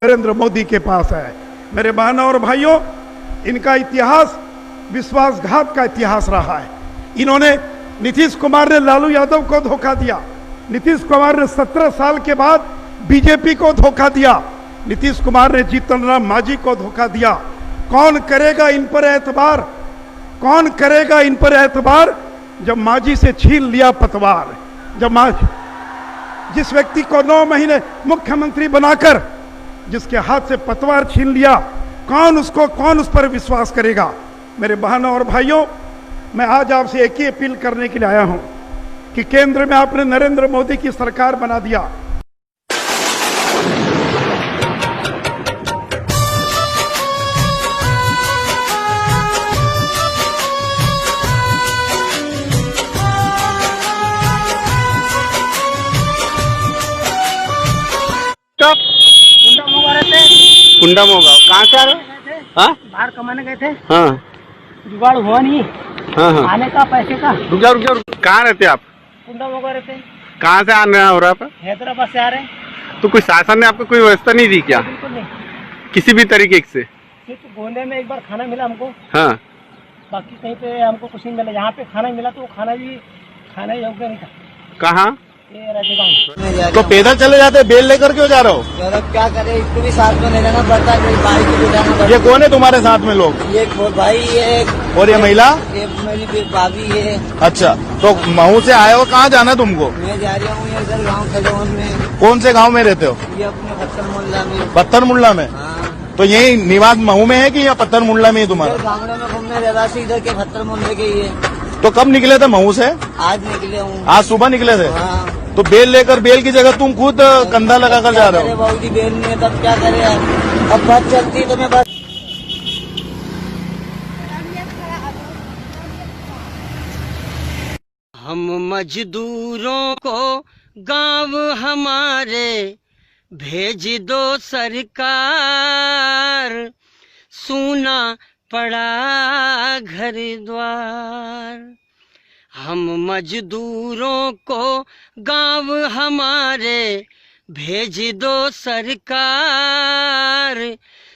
नरेंद्र मोदी के पास है। मेरे बहनों और भाइयों, इनका इतिहास विश्वासघात का इतिहास रहा है। इन्होंने, नीतीश कुमार ने लालू यादव को धोखा दिया, नीतीश कुमार ने 17 साल के बाद बीजेपी को धोखा दिया, नीतीश कुमार ने जीतन राम मांझी को धोखा दिया। कौन करेगा इन पर एतबार? कौन करेगा इन पर एतबार जब मांझी से छीन लिया पतवार? जब जिस व्यक्ति को 9 महीने मुख्यमंत्री बनाकर जिसके हाथ से पतवार छीन लिया, कौन उस पर विश्वास करेगा? मेरे बहनों और भाइयों, मैं आज आपसे एक ही अपील करने के लिए आया हूं कि केंद्र में आपने नरेंद्र मोदी की सरकार बना दिया। कुंडा मोगा कहाँ से आ रहे हो? हाँ, बाहर कमाने गए थे। हाँ, जुगाड़ हुआ नहीं। हाँ, हाँ। आने का पैसे का। रुक जाओ। कहाँ रहते आप? कुंडा मोगा रहते। कहाँ से आना हो रहा है? हैदराबाद से आ रहे हैं। तो कोई शासन ने आपको कोई व्यवस्था नहीं दी क्या? बिल्कुल नहीं, किसी भी तरीके से? सिर्फ गोंदे में एक बार खाना मिला हमको, हाँ, बाकी कहीं पे हमको कुछ नहीं मिला। यहाँ पे खाना मिला तो वो खाना योग्य नहीं था। कहाँ? ये राजगांव। तो पैदल चले जाते, बेल लेकर क्यों जा रहे हो? यार अब क्या करे, इसको भी साथ में ले जाना पड़ता है, बाइक भी जाना पड़ता है। ये कौन है तुम्हारे साथ में लोग? ये भाई, ये और ये महिला? ये मेरी भाभी है। अच्छा, तो महू से आए हो, कहाँ जाना तुमको? मैं जा रहा हूँ इधर गाँव खजौन में। कौन से गाँव में रहते हो? ये अपने पत्थर मोहल्ला में। पत्थर मुल्ला में? हाँ। तो यही निवास महू में है कि या पत्थर मुल्ला में है तुम्हारा? गाँव में घूमने रहवासी इधर के पत्थर मोहल्ले के ही है। तो कब निकले थे महू से? आज निकले हूँ। आज सुबह निकले थे? हाँ। तो बेल लेकर, बेल की जगह तुम खुद कंधा लगाकर जा रहे हो? बाबूजी बेल नहीं है, तब क्या करे? अब बस चलती तो मैं बस। हम मजदूरों को गांव हमारे भेज दो सरकार, सूना पड़ा घर द्वार। हम मजदूरों को गांव हमारे भेज दो सरकार,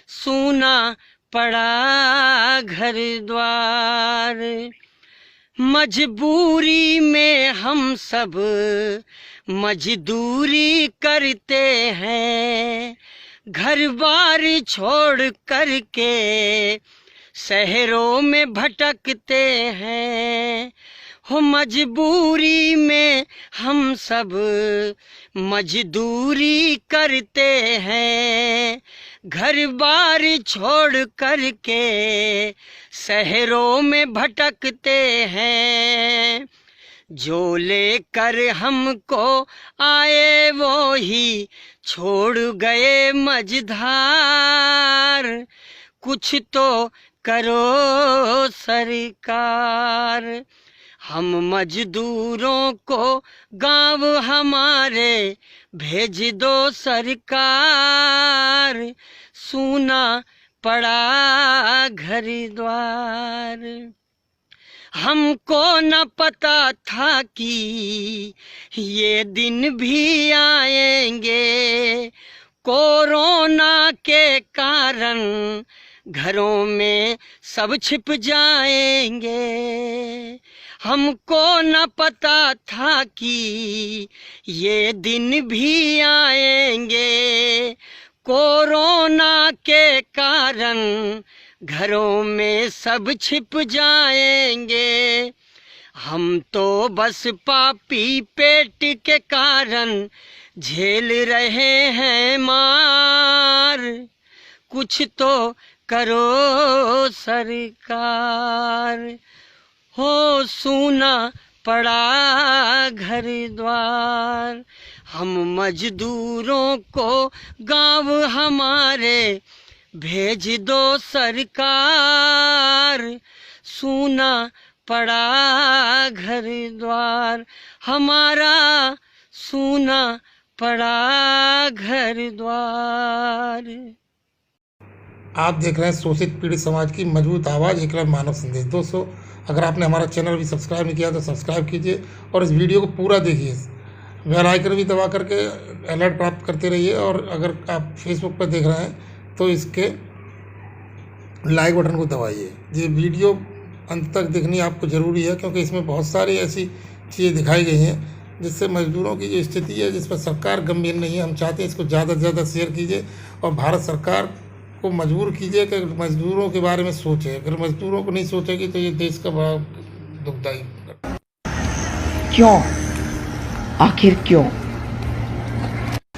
सूना पड़ा घर द्वार। मजबूरी में हम सब मजदूरी करते हैं, घर बार छोड़ करके शहरों में भटकते हैं। हो मजबूरी में हम सब मजदूरी करते हैं, घर बार छोड़ करके शहरों में भटकते हैं। जो लेकर हमको आए वो ही छोड़ गए मझधार, कुछ तो करो सरकार। हम मजदूरों को गांव हमारे भेज दो सरकार, सूना पड़ा घर द्वार। हमको न पता था कि ये दिन भी आएंगे, कोरोना के कारण घरों में सब छिप जाएंगे। हमको न पता था कि ये दिन भी आएंगे, कोरोना के कारण घरों में सब छिप जाएंगे। हम तो बस पापी पेट के कारण झेल रहे हैं मार, कुछ तो करो सरकार। हो सूना पड़ा घर द्वार। हम मजदूरों को गांव हमारे भेज दो सरकार, सूना पड़ा घर द्वार। हमारा सूना पड़ा घर द्वार। आप देख रहे हैं शोषित पीड़ित समाज की मजबूत आवाज़, एकलव्य मानव संदेश। दोस्तों, अगर आपने हमारा चैनल भी सब्सक्राइब नहीं किया तो सब्सक्राइब कीजिए और इस वीडियो को पूरा देखिए। बेल आइकन भी दबा करके अलर्ट प्राप्त करते रहिए। और अगर आप फेसबुक पर देख रहे हैं तो इसके लाइक बटन को दबाइए। ये वीडियो अंत तक देखनी आपको ज़रूरी है, क्योंकि इसमें बहुत सारी ऐसी चीज़ें दिखाई गई हैं जिससे मजदूरों की जो स्थिति है, जिस पर सरकार गंभीर नहीं है। हम चाहते हैं इसको ज़्यादा से ज़्यादा शेयर कीजिए और भारत सरकार को मजबूर कीजिए कि मजदूरों के बारे में सोचे। अगर मजदूरों को नहीं सोचेगी तो ये देश का बड़ा दुखदायी। क्यों? आखिर क्यों?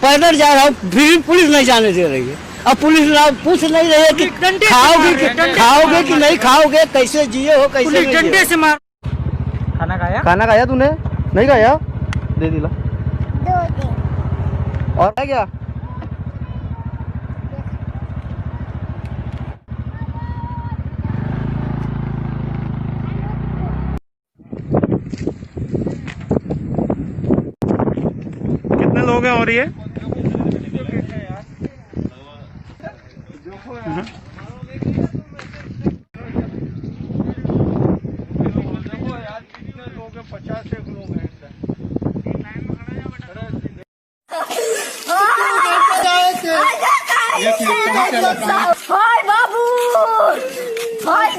पैदल जा रहा हूँ, फिर पुलिस नहीं जाने दे रही है। अब पुलिस पूछ नहीं रही है कि खाओगे कि नहीं खाओगे, कैसे जिए हो, कैसे डंडे से मार। खाना खाया तूने? नहीं खाया? दे दिला। और है क्या? कितने लोग हैं और ये? हाय बाबू, हाय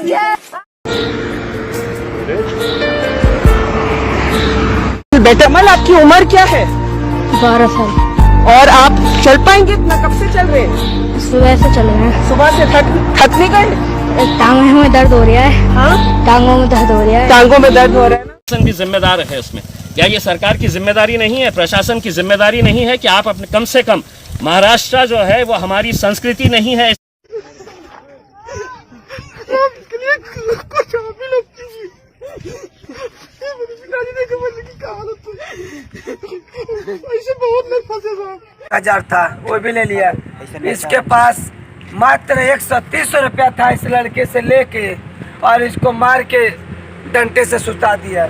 बेटा कमल, आपकी उम्र क्या है? 12 साल। और आप चल पाएंगे इतना? कब से चल रहे हैं? सुबह से चल रहे हैं। सुबह से थक नहीं गए? टांगों में दर्द हो रहा है। हाँ, टांगों में दर्द हो रहा है। टांगों में दर्द हो रहा है ना? प्रशासन भी जिम्मेदार है उसमें। क्या ये सरकार की जिम्मेदारी नहीं है, प्रशासन की जिम्मेदारी नहीं है कि आप अपने कम से कम महाराष्ट्र जो है वो हमारी संस्कृति नहीं है। हजार था, वो भी ले लिया। इसके पास मात्र 130 रुपया था इस लड़के से लेके, और इसको मार के डंडे से सुता दिया।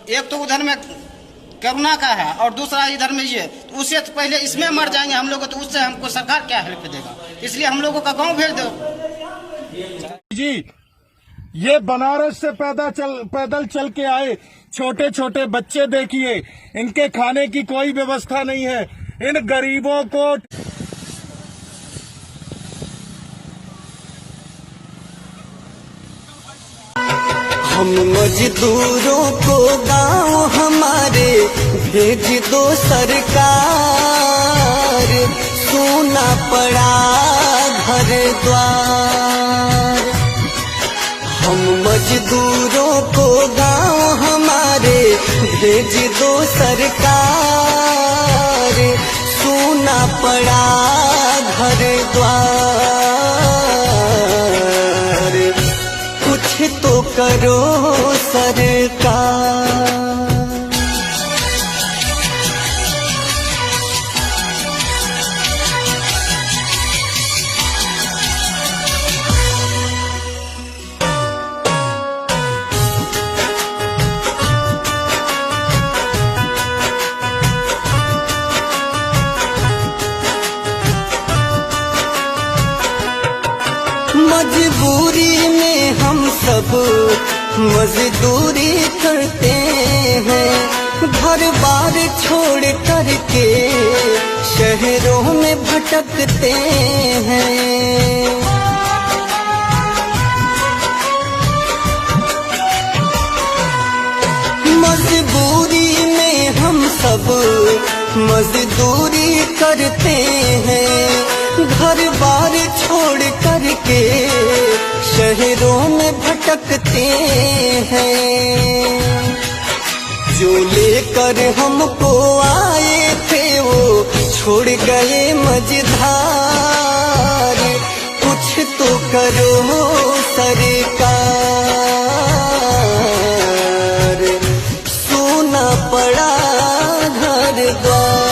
एक तो उधर में करुणा का है और दूसरा इधर में ये, तो उससे तो पहले इसमें मर जाएंगे हम लोग, तो उससे हमको सरकार क्या हेल्प देगा? इसलिए हम लोगों का गांव भेज दो जी। ये बनारस से पैदल चल के आए छोटे छोटे बच्चे देखिए, इनके खाने की कोई व्यवस्था नहीं है। इन गरीबों को हम मजदूरों को गांव हमारे भेज दो सरकार, सोना पड़ा घर द्वार। हम मजदूरों को गांव हमारे भेज दो सरकार, सोना पड़ा घर द्वार। कुछ तो करो सरकार। मजबूरी में हम सब मजदूरी करते हैं, घर बार छोड़ करके शहरों में भटकते हैं। मजबूरी में हम सब मजदूरी करते हैं, घर बार छोड़ करके शहरों में भटकते हैं। जो लेकर हमको आए थे वो छोड़ गए मझधार। कुछ तो करो सरकार, सोना पड़ा घर द्वार।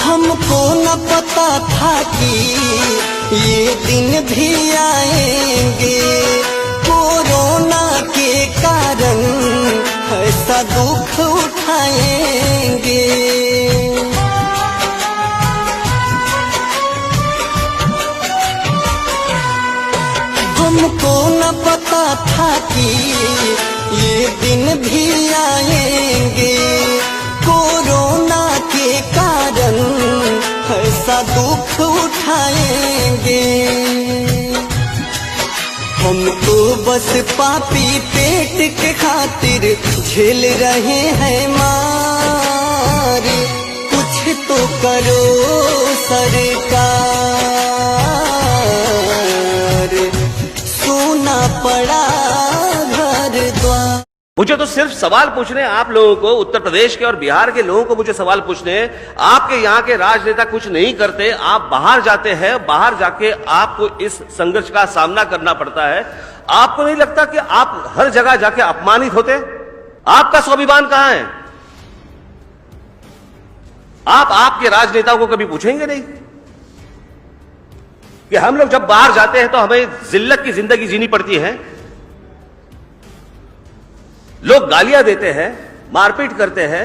हमको न पता था कि ये दिन भी आएंगे। कोरोना के कारण ऐसा दुख उठाएंगे। हमको न पता था कि ये दिन भी आएंगे। कोरोना के कारण ऐसा दुख उठाएंगे। हम तो बस पापी पेट के खातिर झेल रहे हैं मार। कुछ तो करो सरकार, सोना पड़ा घर द्वार। मुझे तो सिर्फ सवाल पूछने आप लोगों को, उत्तर प्रदेश के और बिहार के लोगों को मुझे सवाल पूछने हैं। आपके यहाँ के राजनेता कुछ नहीं करते, आप बाहर जाते हैं, बाहर जाके आपको इस संघर्ष का सामना करना पड़ता है। आपको नहीं लगता कि आप हर जगह जाके अपमानित होते? आपका स्वाभिमान कहां है? आप आपके राजनेताओं को कभी पूछेंगे नहीं कि हम लोग जब बाहर जाते हैं तो हमें जिल्लत की जिंदगी जीनी पड़ती है, लोग गालियां देते हैं, मारपीट करते हैं।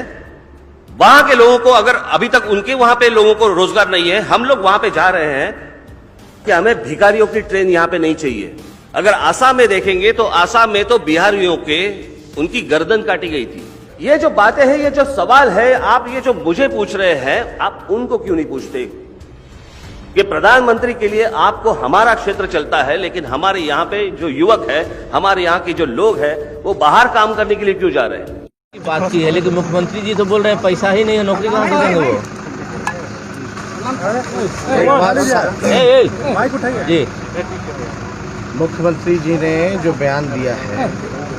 वहां के लोगों को, अगर अभी तक उनके वहां पे लोगों को रोजगार नहीं है, हम लोग वहां पे जा रहे हैं कि हमें भिखारियों की ट्रेन यहां पे नहीं चाहिए। अगर आसाम में देखेंगे तो आसाम में तो बिहारियों के उनकी गर्दन काटी गई थी। ये जो बातें हैं, ये जो सवाल है, आप ये जो मुझे पूछ रहे हैं, आप उनको क्यों नहीं पूछते कि प्रधानमंत्री के लिए आपको हमारा क्षेत्र चलता है, लेकिन हमारे यहाँ पे जो युवक है, हमारे यहाँ के जो लोग हैं, वो बाहर काम करने के लिए क्यों जा रहे हैं? बात की है, लेकिन मुख्यमंत्री जी तो बोल रहे हैं पैसा ही नहीं है, नौकरी कहाँ से देंगे वो? जी, मुख्यमंत्री जी ने जो बयान दिया है,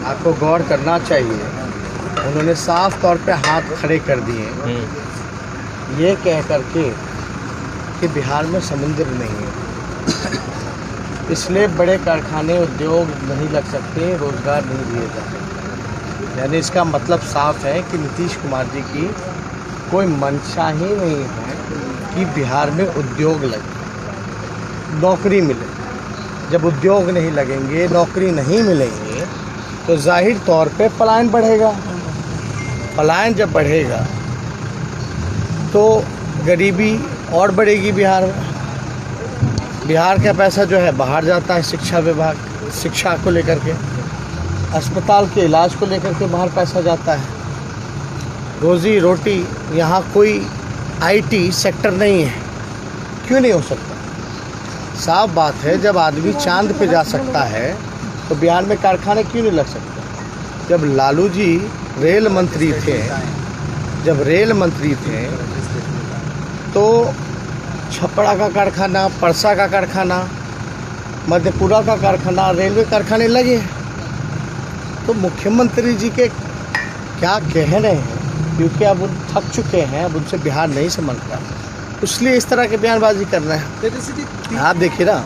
आपको गौर करना चाहिए। उन्होंने साफ तौर पे हाथ खड़े कर दिए ये कह करके कि बिहार में समुद्र नहीं है, इसलिए बड़े कारखाने उद्योग नहीं लग सकते, रोजगार नहीं दिए जाते। यानी इसका मतलब साफ है कि नीतीश कुमार जी की कोई मंशा ही नहीं है कि बिहार में उद्योग लगे, नौकरी मिले। जब उद्योग नहीं लगेंगे, नौकरी नहीं मिलेंगे, तो जाहिर तौर पे पलायन बढ़ेगा। पलायन जब बढ़ेगा तो गरीबी और बढ़ेगी बिहार में। बिहार का पैसा जो है बाहर जाता है, शिक्षा विभाग, शिक्षा को लेकर के, अस्पताल के इलाज को लेकर के बाहर पैसा जाता है। रोजी रोटी, यहाँ कोई आईटी सेक्टर नहीं है, क्यों नहीं हो सकता? साफ बात है, जब आदमी चांद पे जा सकता है तो बिहार में कारखाने क्यों नहीं लग सकते? जब लालू जी रेल मंत्री थे, तो छपरा का कारखाना, परसा का कारखाना, मधेपुरा का कारखाना, रेलवे कारखाने लगे। तो मुख्यमंत्री जी के क्या कह रहे हैं, क्योंकि अब थक चुके हैं, अब उनसे बिहार नहीं समझता, इसलिए इस तरह के बयानबाजी कर रहे हैं। आप देखिए ना,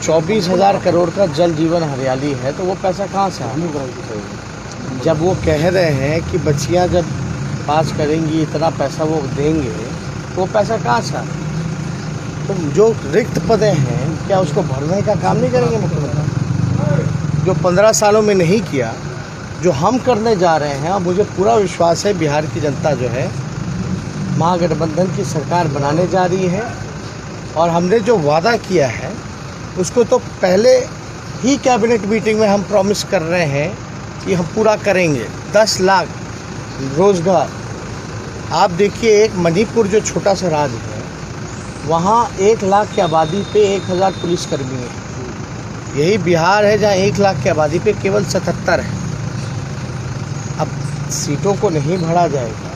24,000 करोड़ का जल जीवन हरियाली है, तो वो पैसा कहाँ से आया? जब वो कह रहे हैं कि बच्चियाँ जब पास करेंगी इतना पैसा वो देंगे, तो वो पैसा कहाँ से आया? तो जो रिक्त पदे हैं, क्या उसको भरने का काम नहीं करेंगे मुख्यमंत्री? जो 15 सालों में नहीं किया, जो हम करने जा रहे हैं, मुझे पूरा विश्वास है बिहार की जनता जो है महागठबंधन की सरकार बनाने जा रही है। और हमने जो वादा किया है उसको तो पहले ही कैबिनेट मीटिंग में हम प्रॉमिस कर रहे हैं कि हम पूरा करेंगे। 10 लाख रोजगार। आप देखिए, एक मणिपुर जो छोटा सा राज्य है, वहाँ 1 लाख की आबादी पे 1000 पुलिसकर्मी हैं। यही बिहार है जहाँ 1 लाख की आबादी पे केवल 77 है। अब सीटों को नहीं बढ़ा जाएगा,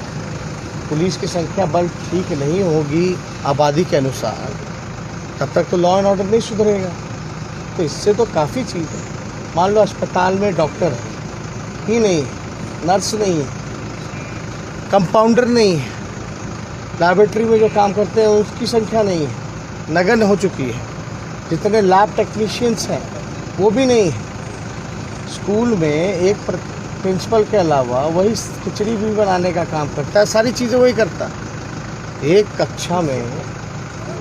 पुलिस की संख्या बल ठीक नहीं होगी आबादी के अनुसार, तब तक तो लॉ एंड ऑर्डर नहीं सुधरेगा। तो इससे तो काफ़ी चीज़ है। मान लो अस्पताल में डॉक्टर ही नहीं है, नर्स नहीं है, कंपाउंडर नहीं है, लैबोरेटरी में जो काम करते हैं उसकी संख्या नहीं है, नगण्य हो चुकी है। जितने लैब टेक्नीशियंस हैं वो भी नहीं है। स्कूल में एक प्रिंसिपल के अलावा वही खिचड़ी भी बनाने का काम करता है, सारी चीज़ें वही करता है। एक कक्षा में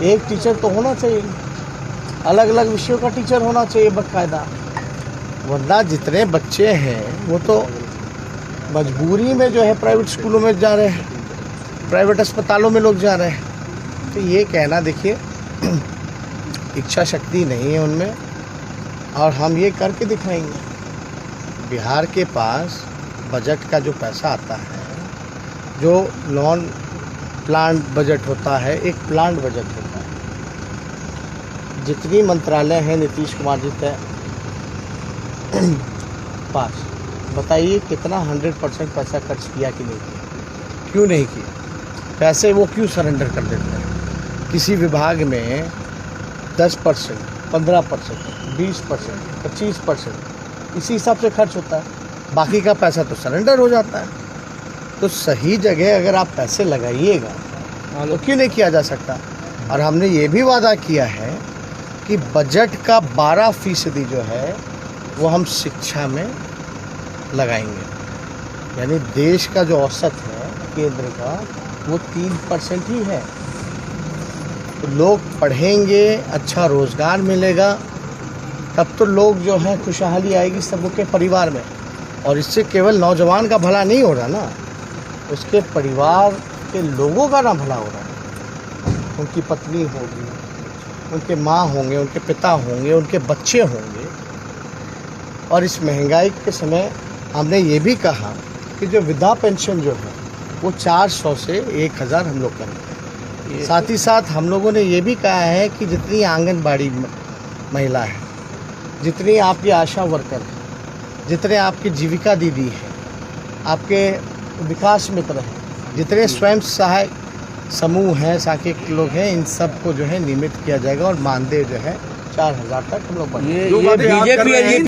एक टीचर तो होना चाहिए, अलग अलग विषयों का टीचर होना चाहिए बाकायदा, वरना जितने बच्चे हैं वो तो मजबूरी में जो है प्राइवेट स्कूलों में जा रहे हैं, प्राइवेट अस्पतालों में लोग जा रहे हैं। तो ये कहना देखिए इच्छा शक्ति नहीं है उनमें, और हम ये करके दिखाएंगे। बिहार के पास बजट का जो पैसा आता है, जो नॉन प्लान बजट होता है, एक प्लान बजट होता है। जितनी मंत्रालय हैं नीतीश कुमार जी के पास, बताइए कितना 100% पैसा खर्च किया कि नहीं किया? क्यों नहीं किया? पैसे वो क्यों सरेंडर कर देते हैं? किसी विभाग में 10%, 15%, 20%, 25% इसी हिसाब से खर्च होता है, बाकी का पैसा तो सरेंडर हो जाता है। तो सही जगह अगर आप पैसे लगाइएगा तो क्यों नहीं किया जा सकता? और हमने ये भी वादा किया है कि बजट का 12% जो है वो हम शिक्षा में लगाएंगे। यानी देश का जो औसत है केंद्र का वो 3% ही है। तो लोग पढ़ेंगे, अच्छा रोज़गार मिलेगा, तब तो लोग जो है खुशहाली आएगी सबके परिवार में। और इससे केवल नौजवान का भला नहीं हो रहा ना, उसके परिवार के लोगों का ना भला हो रहा है। उनकी पत्नी होगी, उनके माँ होंगे, उनके पिता होंगे, उनके बच्चे होंगे। और इस महंगाई के समय हमने ये भी कहा कि जो वृद्धा पेंशन जो है वो 400 से 1000 हम लोग करेंगे। साथ ही साथ हम लोगों ने ये भी कहा है कि जितनी आंगनबाड़ी महिला है, जितनी आपकी आशा वर्कर है, जितने आपकी जीविका दीदी है, आपके विकास मित्र हैं, जितने स्वयं सहायक समूह हैं, साखी लोग हैं, इन सब को जो है नियमित किया जाएगा और मानदेय जो है 4000 तक हम लोग बढ़ाएंगे।